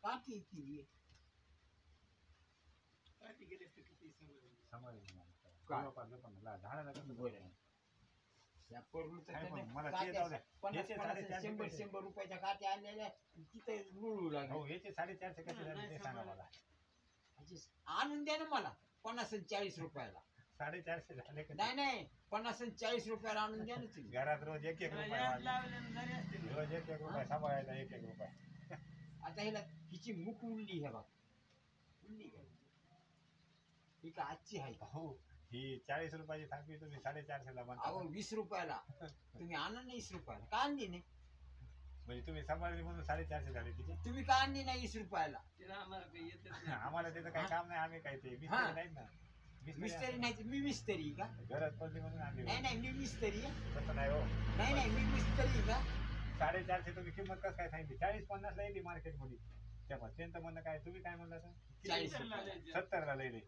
काठी ती काठी गेले असते किती समजलं काय? मला झाडाला कसं बरं त्या पोरूचं काय पण त्याने मला ते काट्या जाऊ द्या. 50 याचे 450 100 रुपये. 100 रुपयाच्या काट्या आणलेल्या तिथे रुळू लागले हो याचे 450 कसे झाले ते सांगा मला. आणून द्या ना मला 50 आणि 40 रुपयाला 450 झाले का? नाही नाही 50 आणि 40 रुपयाला आणून द्या ना तुम्ही घरात रोज 1-1 रुपया याद वाढले. लावले झाले असते रोज 1-1 रुपया सांभाळायचा 1-1 रुपया. आता हिला हिची मुख उडली हे बघ उडली का ही का आजची आहे का हो ही 40 रुपयाची थापी तुम्ही 450 ला अहो म्हणता. 20 रुपयाला तुम्ही आणा ना 20 रुपयाला का आणली नाही म्हणजे तुम्ही सांभाळली म्हणून 450 झाले तिचे. तुम्ही का आणली नाही 20 रुपयाला तिला आम्हाला काही येतच नाही. आम्हाला त्याचं काही काम नाही. आम्ही काय ते मिस्त्री नाहीत ना. मिस्त्री नाही मी मिस्त्री का गरज पडली म्हणून आणली. नाही नाही मी मिस्त्री आहे. तसं नाही हो. नाही नाही मी मिस्त्री का 450 तुम्ही किंमत कसं काय सांगितली 40-50 ला येईल मार्केटमध्ये. तेव्हा त्यांचं म्हणणं काय तुम्ही काय म्हणला सर 40 70 रुपये. लावायचे. 70 ला लिहिले.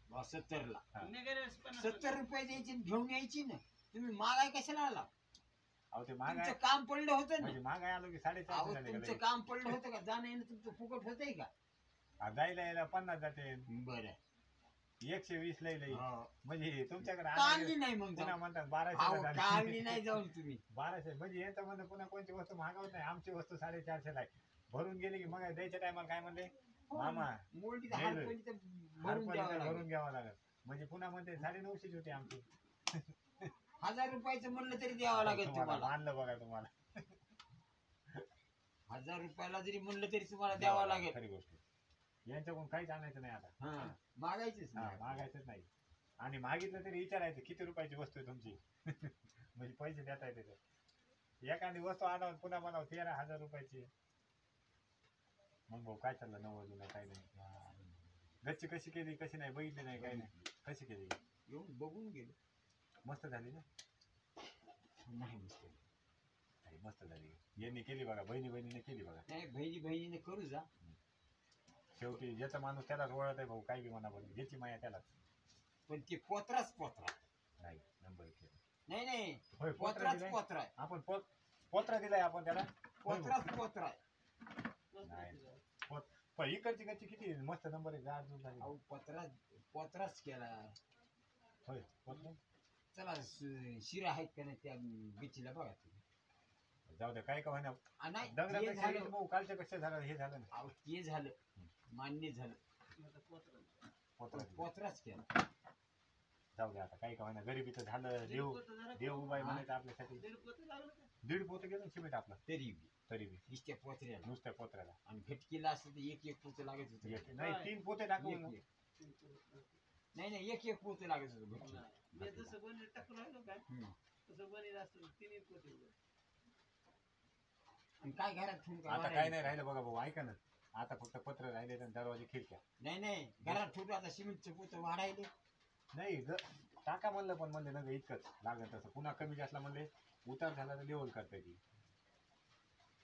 70 ला हा. निघाले 50 70 रुपये द्यायची आणि घेऊन यायची ना तुम्ही मागाय कशाला आला अहो ते महाग तुमचं आहे. काम पडलं होतं म्हणजे ना महाग आहे आलो की 450 अहो झाले का तुमचं लगेच? काम पडलं होतं का जाणं येणं तुमचं फुकट होतंय का जायला यायला 50 जाते. बरं 120 ला येईल. हो. म्हणजे तुमच्याकडे काढली नाही मग पुन्हा जाऊन. म्हणतात 1200 अहो ला काढली नाही जाऊन तुम्ही 1200 म्हणजे यांचं म्हणणं पुन्हा कोणती वस्तू महागावत नाही. आमची वस्तू 450 ला आहे. भरून गेली की मग द्यायच्या टायमाला काय म्हणले मामा मोठी तर नाही रे. हारपणी तर भरून द्यावं भरून लागेल घ्यावं लागेल. म्हणजे पुन्हा म्हणते 950 होती आमची. 1000 रुपयाचं म्हणलं तरी द्यावं लागेल तुम्हाला मानलं बघा तुम्हाला. 1000 रुपयाला जरी म्हणलं तरी तुम्हाला द्यावं लागेल खरी गोष्ट. यांच्याकडून काहीच आणायचं नाही आता. हा मागायचीच हा नाही मागायचंच नाही. आणि मागितलं तरी विचारायचं किती रुपयाची वस्तू आहे तुमची. म्हणजे पैसे देता येते. एखादी वस्तू आणावं पुन्हा म्हणावं 13,000 रुपयाची. मग भाऊ काय चाललं 90 ला काही नाही. गच्ची कशी केली कशी नाही बघितली नाही काही नाही. कशी केली येऊन बघून गेलो मस्त झाली ना. नाही मस्त नाही, मस्त झाली. यांनी केली बघा बहिणीने केली बघा. नाही बहिणीने करू जा शेवटी ज्याचा माणूस त्यालाच ओळखत आहे भाऊ. काय बी म्हणा बघ ज्याची माया त्यालाच. पण ते पोत्राच पोत्रा नाही नंबर केलं. नाही नाही होय पोत्रा पोत्राच दिलाय. पोत्रा आहे आपण पोत्रा दिलाय आपण त्याला. पोत्राच पोत्रा आहे नाही. पण इकडची गच्ची किती मस्त नंबर आहे. गाड झाली. अहो पोत्राच केला होय पोत्रा. चला शिरा आहेत का नाही त्या बिचीला बघा तुम्ही जाऊ द्या काय का होईना. नाही ते दगडापेक्षा झालं भाऊ कालच्या पेक्षा झालं हे झालं ना. अहो ते झालं मान्य झालं आता पोतरा. पोत्रा दिला. पोत्राच केला जाऊ द्या आता काही का होईना. गरिबीचं झालं. देव उभाय म्हणायचं आपल्यासाठी. 1.5 पोतं लागलं का? 1.5 पोतं गेलं सिमेंट आपलं तरी बी तरी बी नुसत्या पोत्र्याला नुसत्या पोत्र्याला. आणि घटकीला असतं तर एक पोतं लागत होतं नाही 3 पोते टाकून. एक. नाही एक पोतं लागत होतं घटकीला मी जसं बनेल टाकून राहिलो काय हम्म. तसं बनेल असतं 3 पोते उभे. आणि काय घरात ठेवून काय आता काय वाढायचं? नाही राहिलं बघा भाऊ ऐका ना. आता फक्त पत्र राहिले आणि दरवाजे खिडक्या. नाही घरात ठेवून आता सिमेंटचं पोतं वाढायले नाही टाका म्हणलं पण म्हणले ना इतकंच लागत तसं. पुन्हा कमी जास्त म्हणले उतार झाला तर लेवल करता येईल.